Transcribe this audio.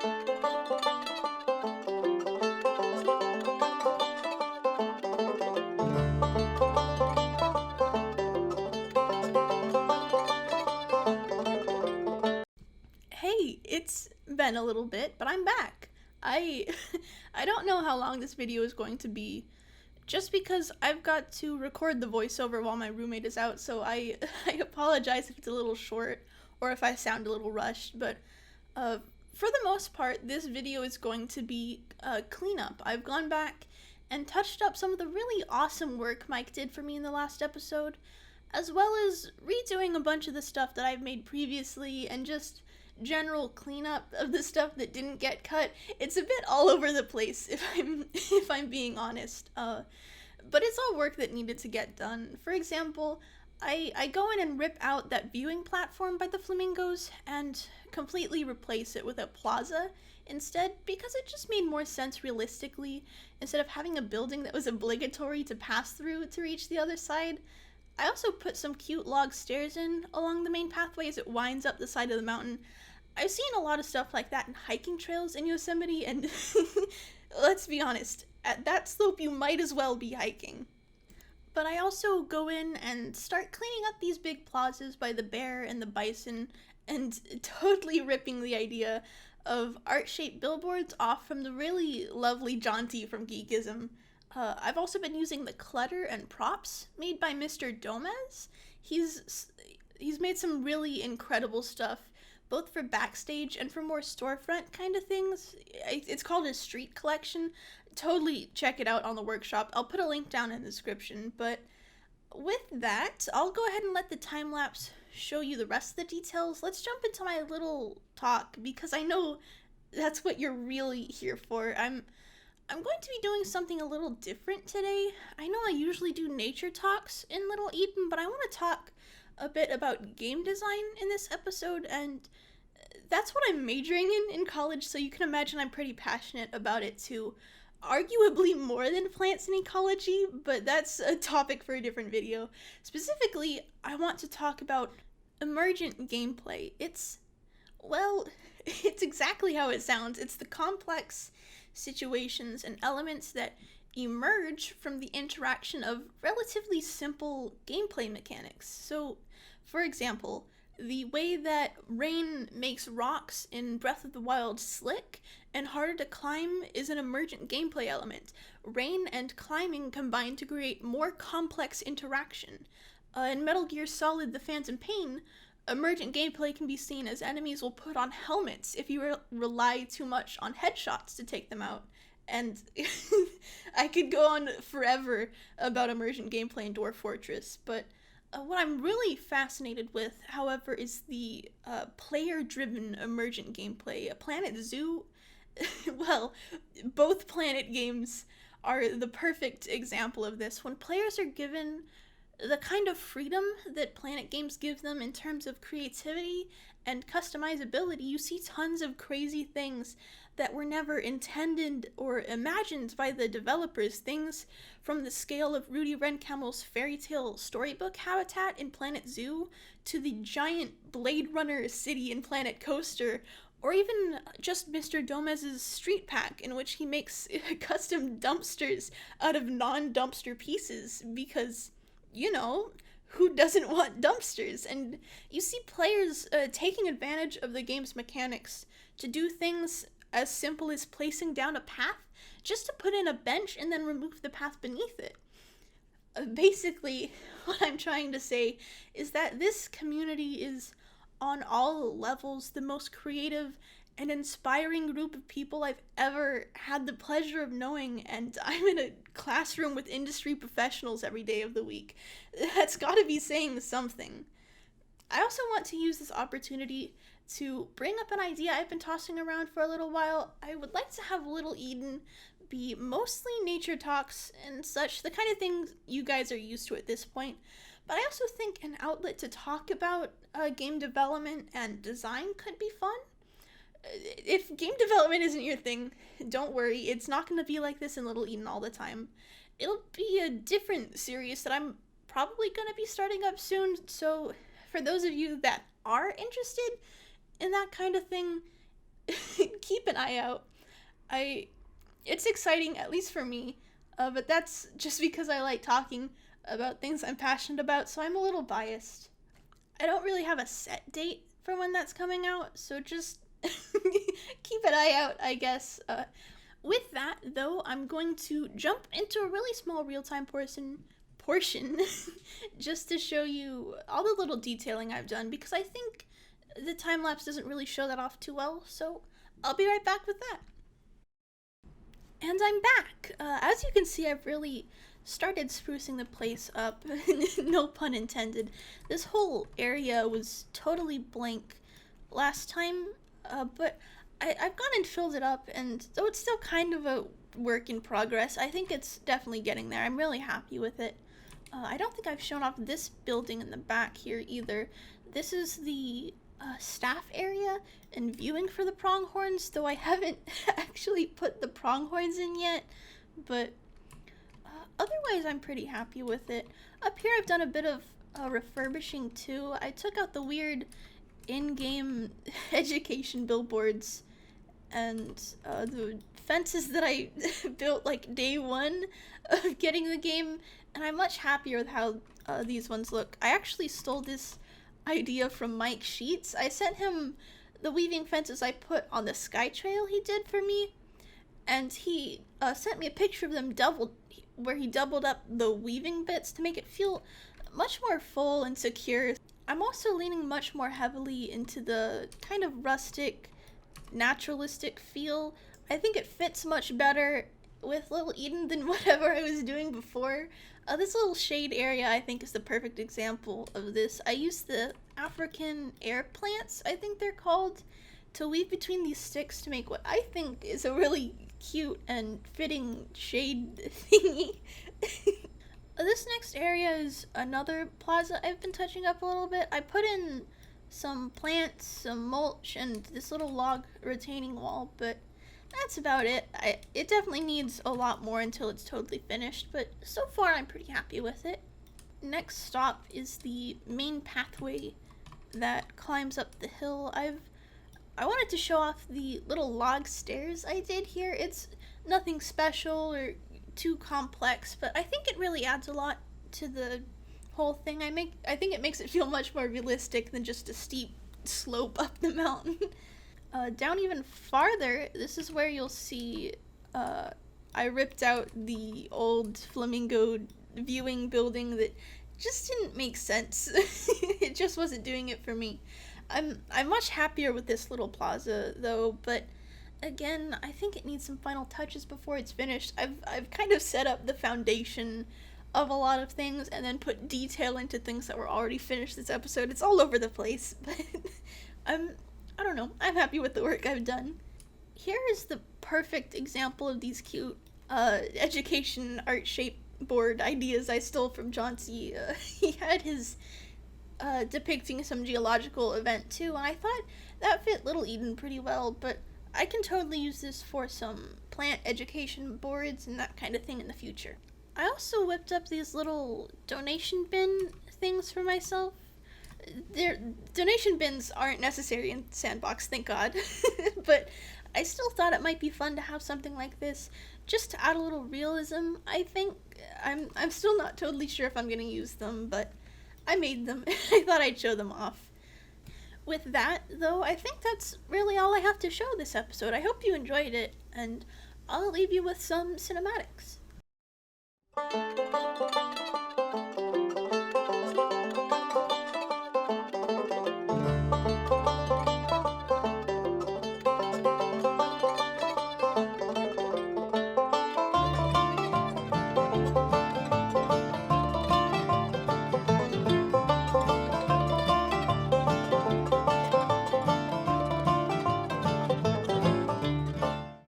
Hey, it's been a little bit, but I'm back. I I don't know how long this video is going to be just because I've got to record the voiceover while my roommate is out, so I I apologize if it's a little short or if I sound a little rushed, but uh for the most part, this video is going to be a cleanup. I've gone back and touched up some of the really awesome work Mike did for me in the last episode, as well as redoing a bunch of the stuff that I've made previously and just general cleanup of the stuff that didn't get cut. It's a bit all over the place if I'm if I'm being honest. But it's all work that needed to get done. For example, I go in and rip out that viewing platform by the flamingos and completely replace it with a plaza instead because it just made more sense realistically instead of having a building that was obligatory to pass through to reach the other side. I also put some cute log stairs in along the main pathway as it winds up the side of the mountain. I've seen a lot of stuff like that in hiking trails in Yosemite, and let's be honest, at that slope you might as well be hiking. But I also go in and start cleaning up these big plazas by the bear and the bison, and totally ripping the idea of art-shaped billboards off from the really lovely Jaunty from Geekism. I've also been using the clutter and props made by Mr. Domez. He's made some really incredible stuff, both for backstage and for more storefront kind of things. It's called his Street Collection. Totally check it out on the workshop. I'll put a link down in the description. But with that, I'll go ahead and let the time lapse show you the rest of the details. Let's jump into my little talk because I know that's what you're really here for. I'm going to be doing something a little different today. I know I usually do nature talks in Little Eden, but I want to talk a bit about game design in this episode, and that's what I'm majoring in college, so you can imagine I'm pretty passionate about it too. Arguably more than plants and ecology, but that's a topic for a different video. Specifically, I want to talk about emergent gameplay. Well, it's exactly how it sounds. It's the complex situations and elements that emerge from the interaction of relatively simple gameplay mechanics. So, for example, the way that rain makes rocks in Breath of the Wild slick and harder to climb is an emergent gameplay element. Rain and climbing combine to create more complex interaction. In Metal Gear Solid The Phantom Pain, emergent gameplay can be seen as enemies will put on helmets if you rely too much on headshots to take them out. And I could go on forever about emergent gameplay in Dwarf Fortress, but what I'm really fascinated with, however, is the player-driven emergent gameplay. Planet Zoo, well, both Planet games are the perfect example of this. When players are given the kind of freedom that Planet games give them in terms of creativity and customizability, you see tons of crazy things that were never intended or imagined by the developers. Things from the scale of Rudy Rencamel's fairy tale storybook habitat in Planet Zoo to the giant Blade Runner city in Planet Coaster, or even just Mr. Domez's Street Pack, in which he makes custom dumpsters out of non-dumpster pieces because, you know, who doesn't want dumpsters? And you see players taking advantage of the game's mechanics to do things as simple as placing down a path just to put in a bench and then remove the path beneath it. Basically, what I'm trying to say is that this community is, on all levels, the most creative and inspiring group of people I've ever had the pleasure of knowing, and I'm in a classroom with industry professionals every day of the week. That's gotta be saying something. I also want to use this opportunity to bring up an idea I've been tossing around for a little while. I would like to have Little Eden be mostly nature talks and such, the kind of things you guys are used to at this point, but I also think an outlet to talk about game development and design could be fun. If game development isn't your thing, don't worry, it's not going to be like this in Little Eden all the time. It'll be a different series that I'm probably going to be starting up soon, so for those of you that are interested in that kind of thing, keep an eye out. It's exciting, at least for me, but that's just because I like talking about things I'm passionate about, so I'm a little biased. I don't really have a set date for when that's coming out, so just keep an eye out, I guess. With that, though, I'm going to jump into a really small real-time portion just to show you all the little detailing I've done, because I think the time-lapse doesn't really show that off too well, so I'll be right back with that. And I'm back! As you can see, I've really started sprucing the place up, no pun intended. This whole area was totally blank last time, but I've gone and filled it up, and though it's still kind of a work in progress, I think it's definitely getting there. I'm really happy with it. I don't think I've shown off this building in the back here either. This is the staff area and viewing for the pronghorns, though I haven't actually put the pronghorns in yet, but otherwise I'm pretty happy with it. Up here I've done a bit of refurbishing too. I took out the weird in-game education billboards and the fences that I built like day one of getting the game, and I'm much happier with how these ones look. I actually stole this idea from Mike Sheets. I sent him the weaving fences I put on the Sky Trail he did for me, and he sent me a picture of them where he doubled up the weaving bits to make it feel much more full and secure. I'm also leaning much more heavily into the kind of rustic, naturalistic feel. I think it fits much better with Little Eden than whatever I was doing before. This little shade area I think is the perfect example of this. I used the African air plants, I think they're called, to weave between these sticks to make what I think is a really cute and fitting shade thingy. This next area is another plaza I've been touching up a little bit. I put in some plants, some mulch, and this little log retaining wall, but that's about it. It definitely needs a lot more until it's totally finished, but so far I'm pretty happy with it. Next stop is the main pathway that climbs up the hill. I wanted to show off the little log stairs I did here. It's nothing special or too complex, but I think it really adds a lot to the whole thing. I think it makes it feel much more realistic than just a steep slope up the mountain. Down even farther, this is where you'll see I ripped out the old flamingo viewing building that just didn't make sense. It just wasn't doing it for me. I'm much happier with this little plaza though, but again, I think it needs some final touches before it's finished. I've kind of set up the foundation of a lot of things and then put detail into things that were already finished this episode. It's all over the place, but I don't know. I'm happy with the work I've done. Here is the perfect example of these cute education art shape board ideas I stole from Chauncey. He had his depicting some geological event too, and I thought that fit Little Eden pretty well, but I can totally use this for some plant education boards and that kind of thing in the future. I also whipped up these little donation bin things for myself. Their donation bins aren't necessary in Sandbox, thank God, but I still thought it might be fun to have something like this, just to add a little realism. I think I'm still not totally sure if I'm gonna use them, but I made them. I thought I'd show them off. With that, though, I think that's really all I have to show this episode. I hope you enjoyed it, and I'll leave you with some cinematics.